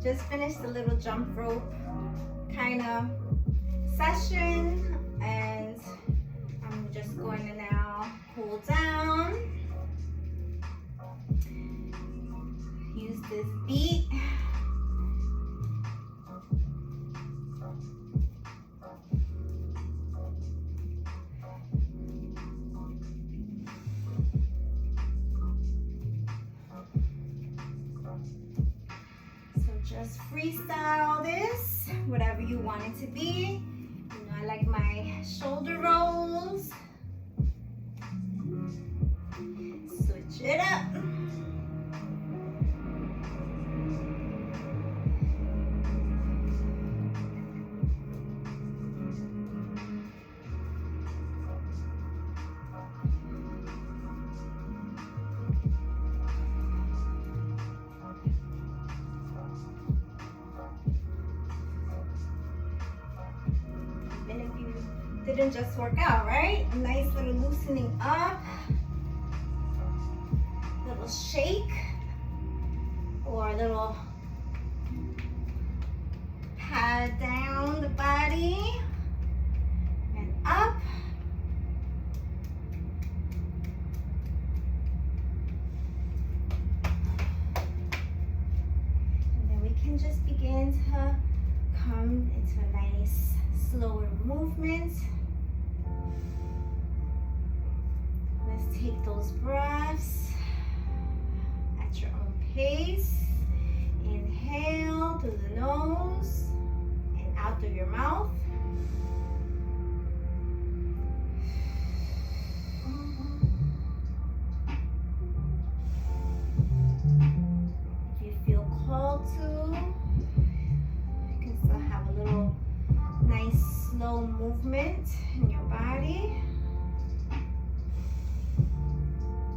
just finished a little jump rope kind of session, and I'm just going to now cool down. Use this beat. Just freestyle this, whatever you want it to be. You know, I like my shoulder rolls. Switch it up. Didn't just work out, right? A nice little loosening up, little shake, or a little pat down the body and up. And then we can just begin to come into a nice slower movement. Let's take those breaths at your own pace. Inhale through the nose and out through your mouth. If you feel called to, you can still have a little nice slow movement in your body.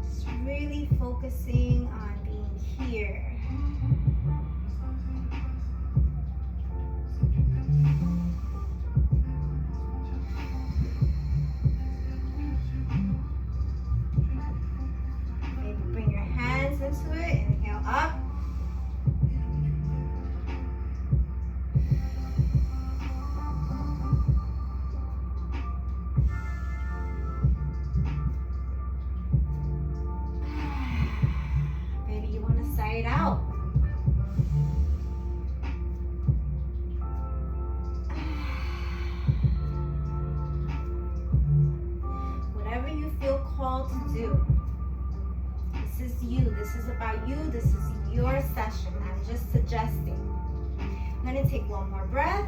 Just really focusing on being here. Maybe bring your hands into it. Inhale up. It out. Whatever you feel called to do. This is you. This is about you. This is your session. I'm just suggesting. I'm going to take one more breath.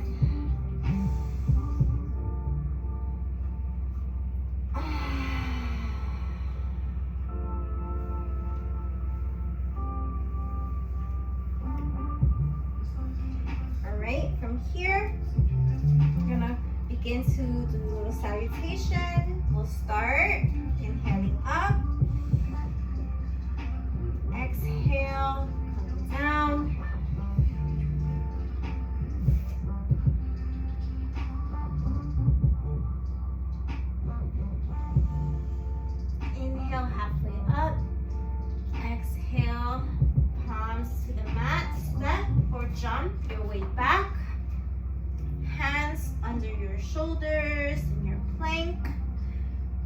From here, we're gonna begin to do a little salutation. We'll start inhaling up, exhale, come down, inhale halfway up, exhale, palms to the mat, step or jump your way back. Hands under your shoulders in your plank.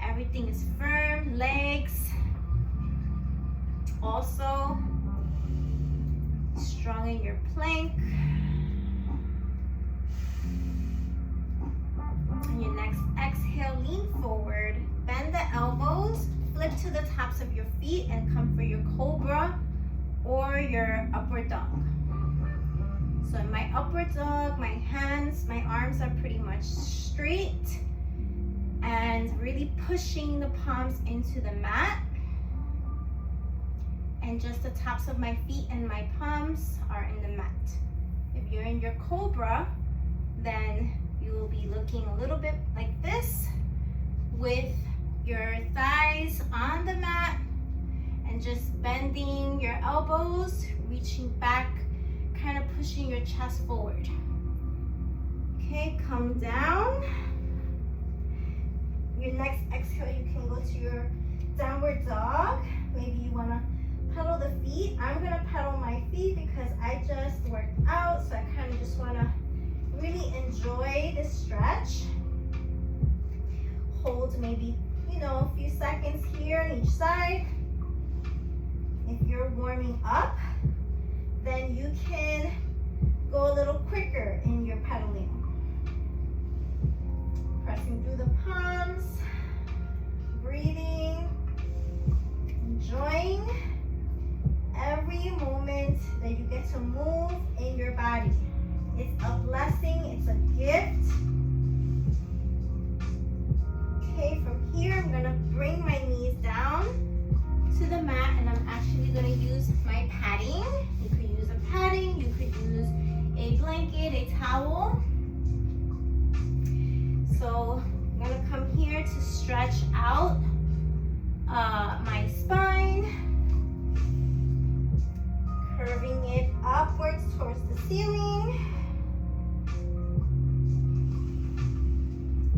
Everything is firm. Legs also strong in your plank. On your next exhale, lean forward. Bend the elbows. Flip to the tops of your feet and come for your cobra or your upward dog. So in my upward dog, my hands, my arms are pretty much straight and really pushing the palms into the mat. And just the tops of my feet and my palms are in the mat. If you're in your cobra, then you will be looking a little bit like this with your thighs on the mat and just bending your elbows, reaching back, kind of pushing your chest forward. Okay, come down. Your next exhale your downward dog. Maybe you want to pedal the feet. I'm going to pedal my feet because I just worked out, so I kind of just want to really enjoy the stretch. Hold maybe, a few seconds here on each side. If you're warming up, then you can go a little quicker in your pedaling. Pressing through the palms, breathing, enjoying every moment that you get to move in your body. It's a blessing, it's a gift. Okay, from here I'm gonna bring my knees down to the mat, and I'm actually gonna use my padding. You could use a padding, you could use a blanket, a towel. So I'm gonna come here to stretch out my spine, curving it upwards towards the ceiling.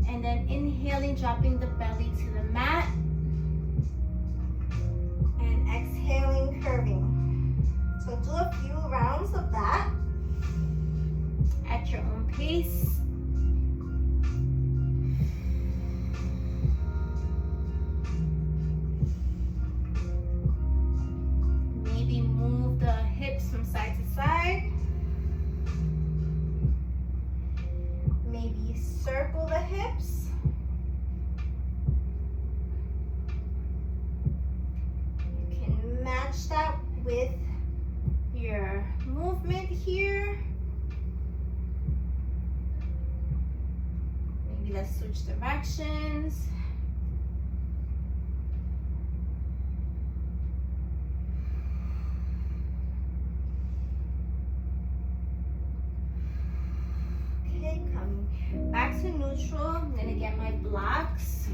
And then inhaling, dropping the belly to the mat. And exhaling, curving. So do a few rounds of that at your own pace. Maybe move the hips from side to side. Maybe circle the hips. You can match that with your movement here. Maybe let's switch directions. Okay, coming back to neutral. I'm gonna get my blocks.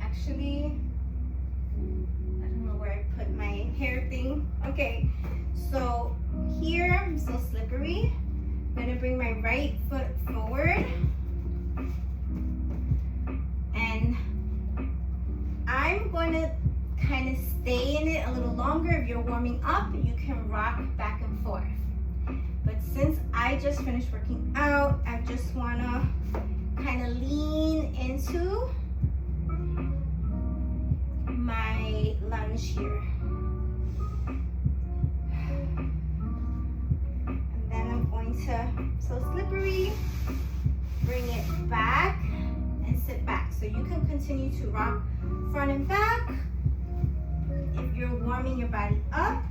Actually, I don't know where I put my hair thing. Okay, so here I'm so slippery. I'm gonna bring my right foot forward, and I'm gonna kind of stay in it a little longer. If you're warming up, you can rock back and forth. But since I just finished working out, I just wanna kind of lean into my lunge here. And then I'm going to, so slippery, bring it back and sit back. So you can continue to rock front and back if you're warming your body up,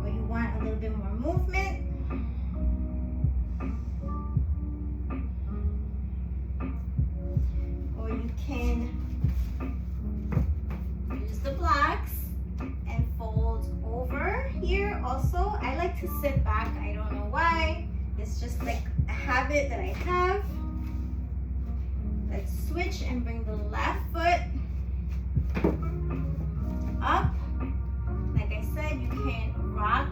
or you want a little bit more movement. Or you can use the blocks and fold over here. Also, I like to sit back. I don't know why. It's just like a habit that I have. Let's switch and bring the left foot up. Like I said, you can rock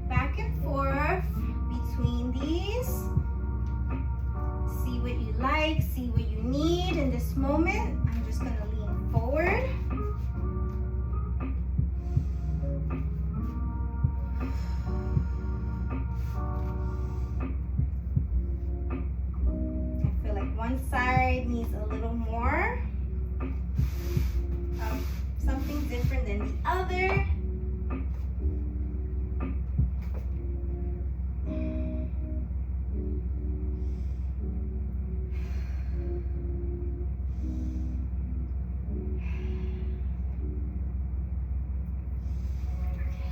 back and forth between these. See what you like, see what you need in this moment. I'm just gonna lean forward. I feel like one side needs a little more of something different than the other.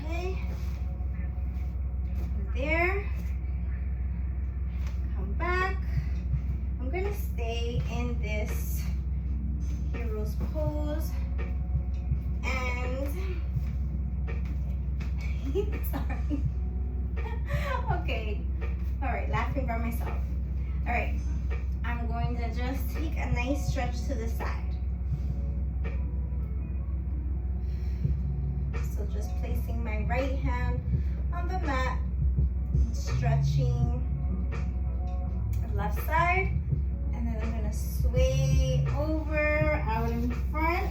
Okay, there, come back. I'm gonna stay in this hero's pose and sorry. Okay, all right, laughing by myself. All right, I'm going to just take a nice stretch to the side. So just placing my right hand on the mat, stretching the left side, and And then I'm gonna sway over, out in front.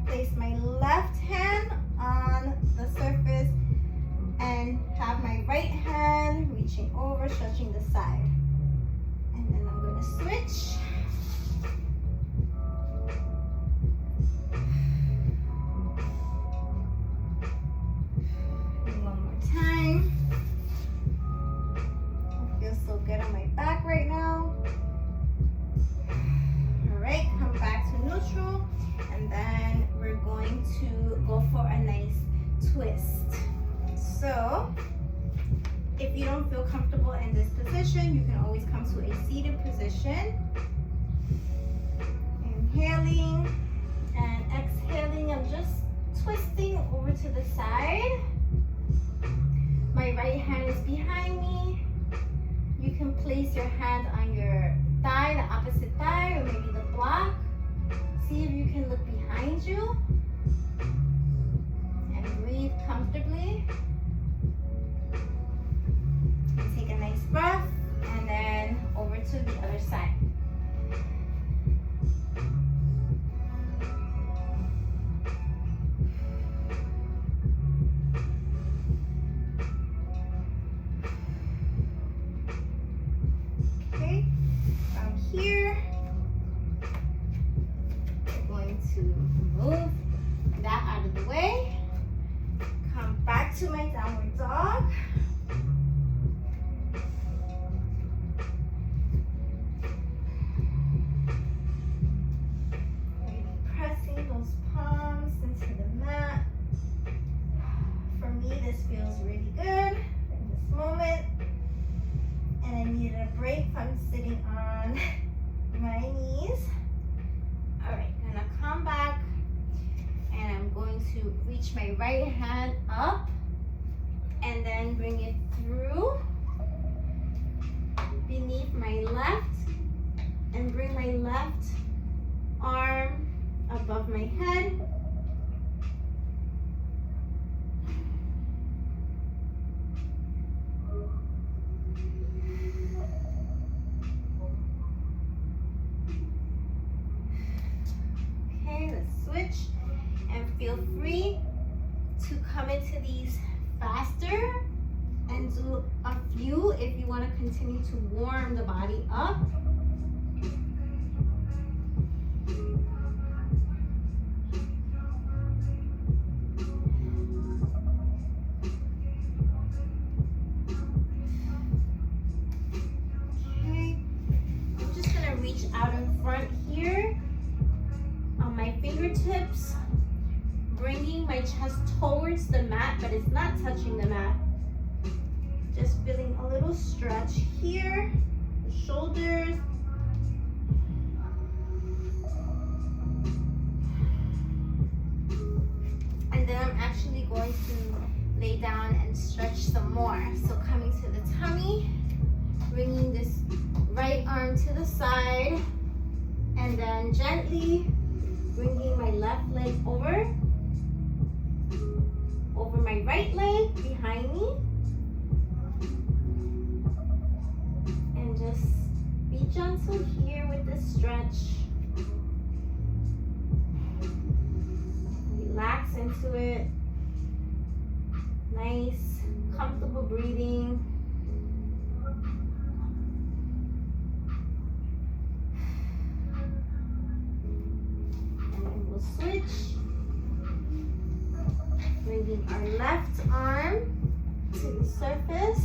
Place my left hand on the surface and have my right hand reaching over, stretching the side. And then I'm gonna switch. And one more time. I feel so good on my back right now. All right, come back to neutral. And then we're going to go for a nice twist. So, if you don't feel comfortable in this position, you can always come to a seated position. Inhaling and exhaling. I'm just twisting over to the side. My right hand is behind me. You can place your hand on your thigh, the opposite thigh, or maybe the block. See if you can look behind you and breathe comfortably. And take a nice breath and then over to the other side. Okay, from here, to move that out of the way. Come back to my downward dog. Maybe pressing those palms into the mat. For me, this feels really good in this moment. And I needed a break from sitting on my knees. All right, I'm gonna come back and I'm going to reach my right hand up and then bring it through beneath my left and bring my left arm above my head. Switch and feel free to come into these faster and do a few if you want to continue to warm the body up. Okay, I'm just going to reach out in front here. On my fingertips, bringing my chest towards the mat, but it's not touching the mat. Just feeling a little stretch here, the shoulders. And then I'm actually going to lay down and stretch some more. So coming to the tummy, bringing this right arm to the side, and then gently bringing my left leg over my right leg behind me. And just be gentle here with this stretch. Relax into it. Nice, comfortable breathing. Switch, bringing our left arm to the surface,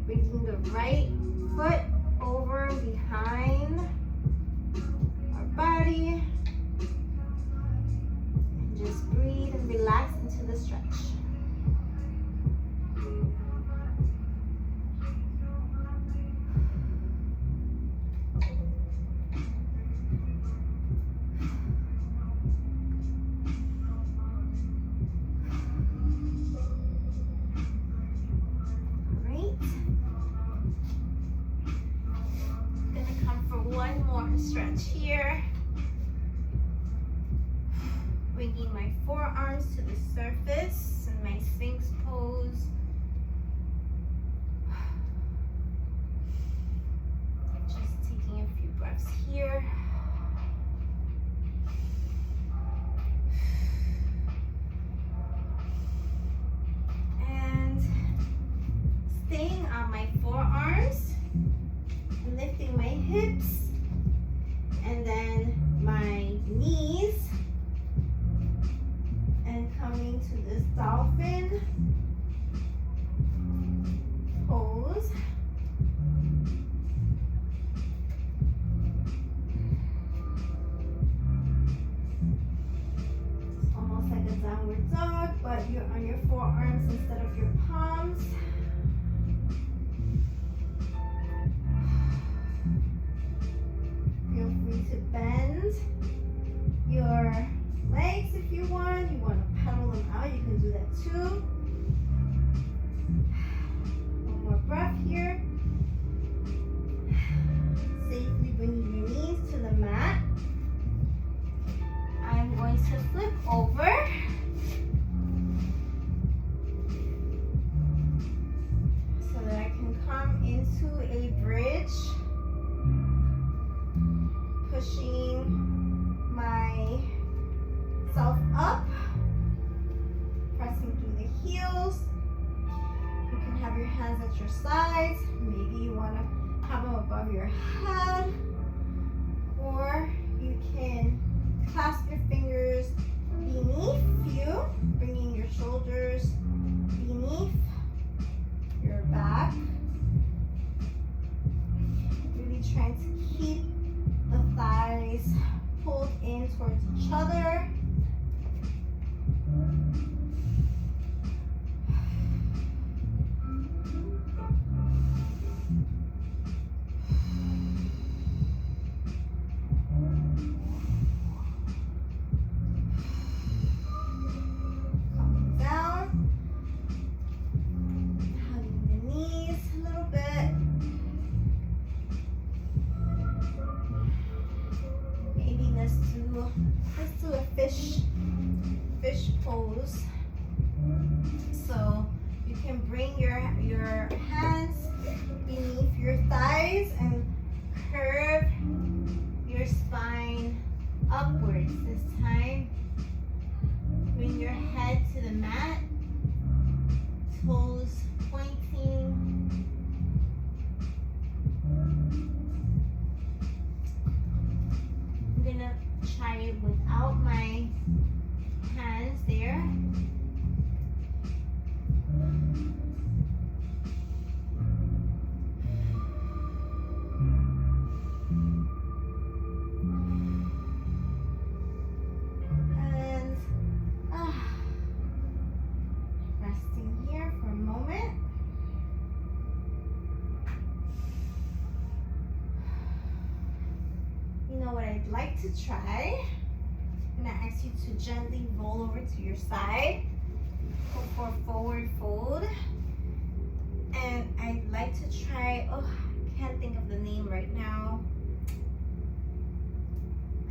bringing the right foot over behind our body, and just breathe and relax into the stretch. Stretch here, bringing my forearms to the surface in my Sphinx pose. into a bridge, pushing myself up, pressing through the heels. You can have your hands at your sides. Maybe you want to have them above your head, or you can clasp your fingers beneath you, bringing your shoulders beneath your back. Really trying to keep the thighs pulled in towards each other. Let's do a fish pose. So you can bring your hands beneath your thighs and curve your spine upwards. This time, bring your head to the mat, toes pointing. I'm gonna try it without my hands there. And resting here for a moment. You know what I'd like to try? I'm gonna ask you to gently roll over to your side. Go for a forward fold. And I'd like to try, oh, I can't think of the name right now.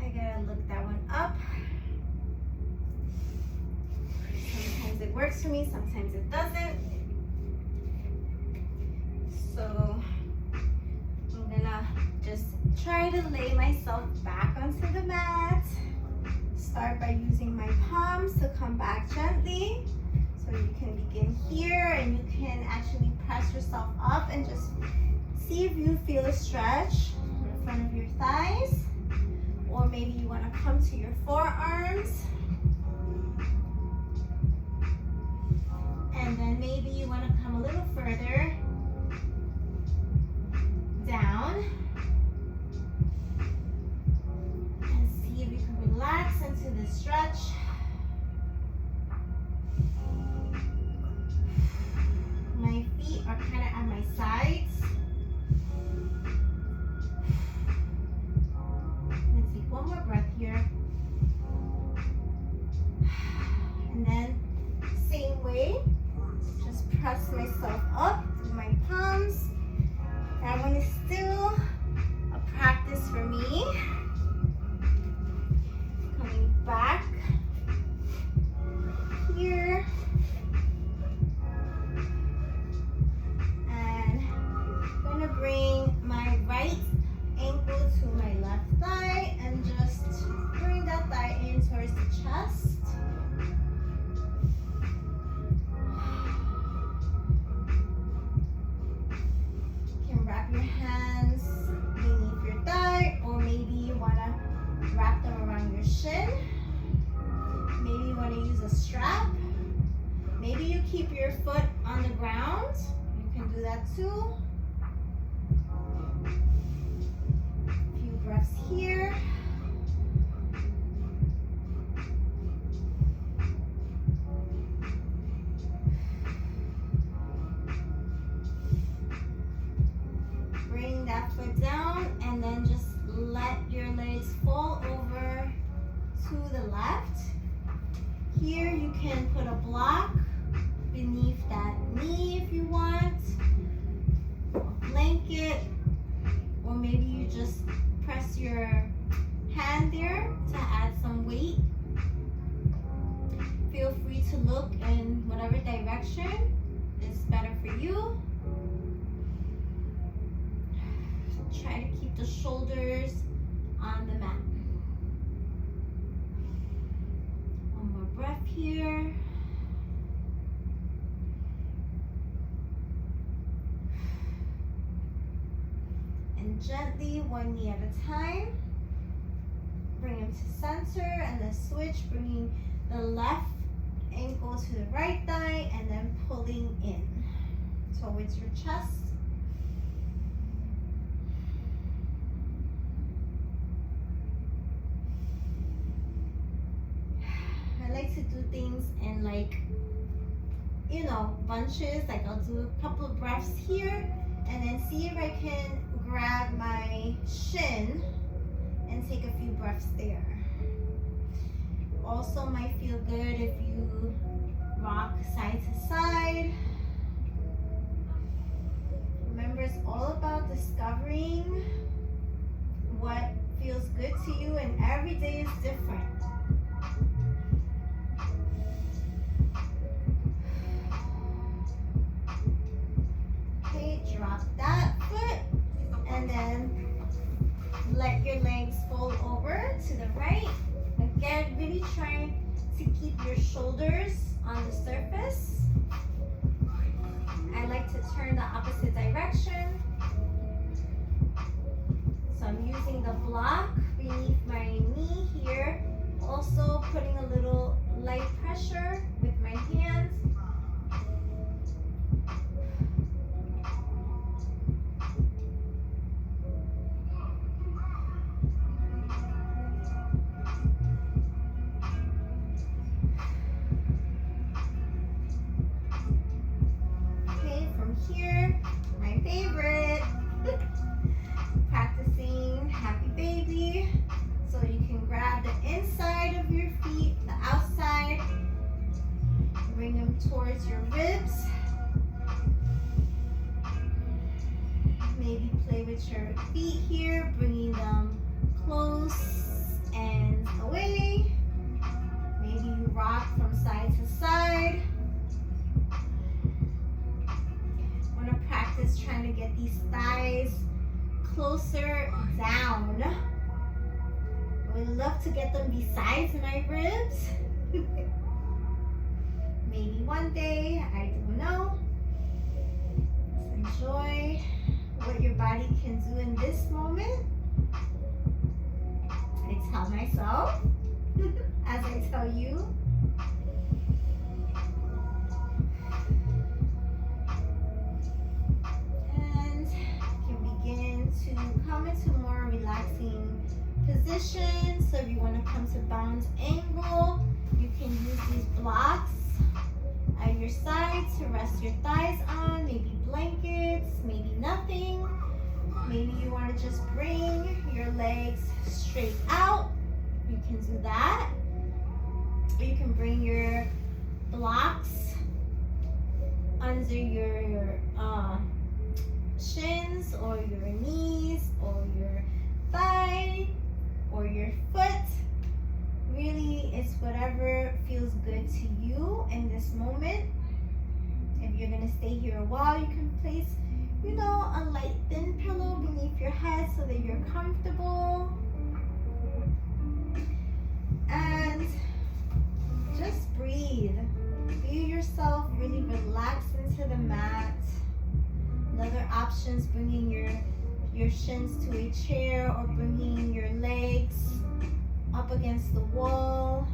I gotta look that one up. Sometimes it works for me, sometimes it doesn't. So I'm gonna just try to lay myself back onto the mat. Start by using my palms to come back gently. So you can begin here and you can actually press yourself up and just see if you feel a stretch in front of your thighs. Or maybe you want to come to your forearms. And then maybe you want to come a little further down. And see if you can relax into this stretch. My feet are kind of at my sides. Let's take one more breath here. And then, same way, just press myself up with my palms. That one is still a practice for me. Coming back here. Bring my right ankle to my left thigh and just bring that thigh in towards the chest. You can wrap your hands beneath your thigh, or maybe you want to wrap them around your shin. Maybe you want to use a strap. Maybe you keep your foot on the ground. You can do that too. Breaths here. Bring that foot down and then just let your legs fall over to the left. Here you can put a block beneath that knee if you want, a blanket, or maybe you just press your hand there to add some weight. Feel free to look in whatever direction is better for you. Try to keep the shoulders on the mat. One more breath here. And gently, one knee at a time. Bring him to center and then switch, bringing the left ankle to the right thigh and then pulling in towards your chest. I like to do things in bunches. Like I'll do a couple of breaths here and then see if I can grab my shin and take a few breaths there. Also might feel good if you rock side to side. Remember, it's all about discovering what feels good to you, and every day is different. Okay, drop that foot and then let your legs fold over to the right. Again, really try to keep your shoulders on the surface. I like to turn the opposite direction. So I'm using the block beneath my knee here. Also putting a little light pressure with my hands. Here, my favorite, practicing happy baby. So you can grab the inside of your feet, the outside, bring them towards your ribs. Maybe play with your feet here, bringing them close and away. Maybe you rock from side to side. Practice trying to get these thighs closer down. I would love to get them besides my ribs. Maybe one day, I don't know. Just enjoy what your body can do in this moment. I tell myself, as I tell you. To come into a more relaxing position. So if you want to come to balanced angle, you can use these blocks at your side to rest your thighs on, maybe blankets, maybe nothing. Maybe you want to just bring your legs straight out. You can do that. Or you can bring your blocks under your shins or your knees or your thigh or your foot. Really, it's whatever feels good to you in this moment. If you're gonna stay here a while, you can place, a light thin pillow beneath your head so that you're comfortable. And just breathe. Feel yourself really relax into the mat. Another option is bringing your shins to a chair or bringing your legs up against the wall.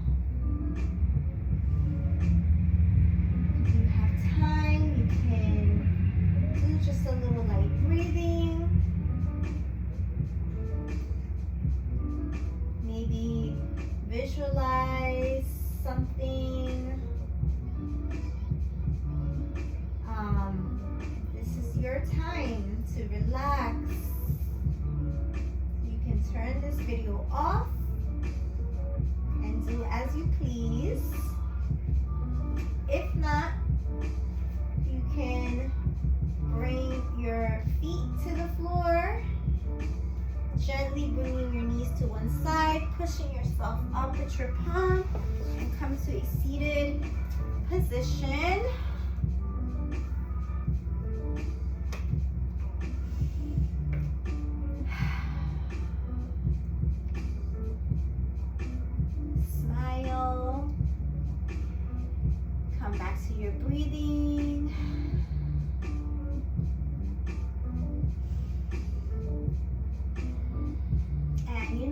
If you have time, you can do just a little light breathing. Maybe visualize something. Your time to relax. You can turn this video off and do as you please. If not, you can bring your feet to the floor, gently bringing your knees to one side, pushing yourself up with your palm, and come to a seated position.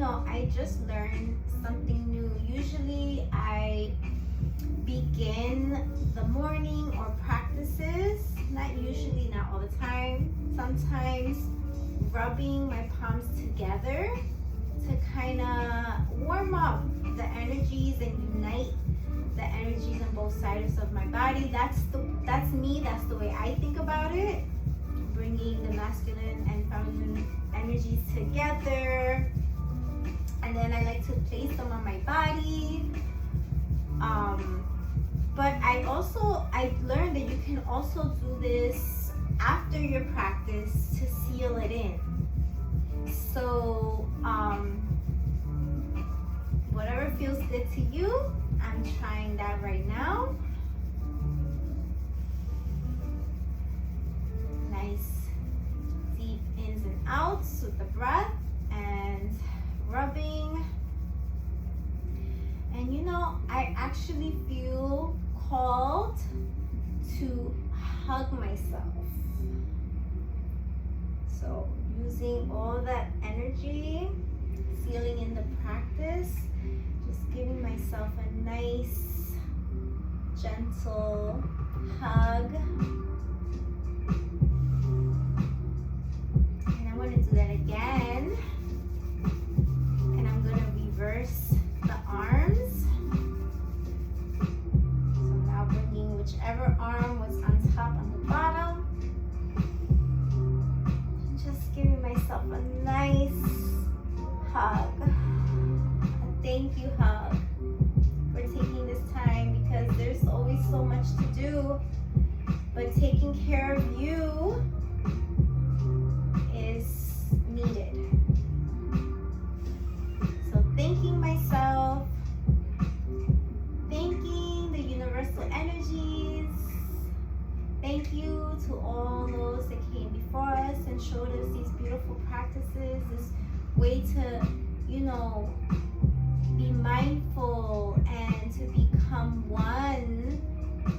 I just learned something new. Usually I begin the morning or practices, not usually, not all the time, sometimes rubbing my palms together to kind of warm up the energies and unite the energies on both sides of my body. That's me, that's the way I think about it, bringing the masculine and feminine energies together. And then I like to place them on my body. But I've learned that you can also do this after your practice to seal it in. So whatever feels good to you, I'm trying that right now. Nice deep ins and outs with the breath and rubbing. And I actually feel called to hug myself. So using all that energy, sealing in the practice, just giving myself a nice, gentle hug. And I'm going to do that again. And I'm going to reverse the arms. So now bringing whichever arm was on top on the bottom. Just giving myself a nice hug. A thank you hug for taking this time, because there's always so much to do. But taking care of you is needed. So thanking myself, thanking the universal energies, thank you to all those that came before us and showed us these beautiful practices, this way to, be mindful and to become one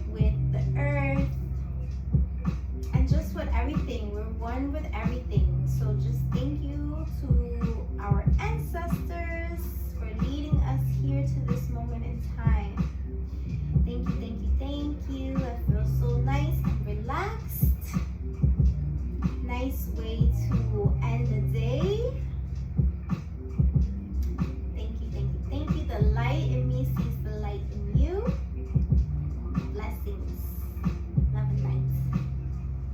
with the earth and just with everything. We're one with everything. So just thank you to our ancestors for leading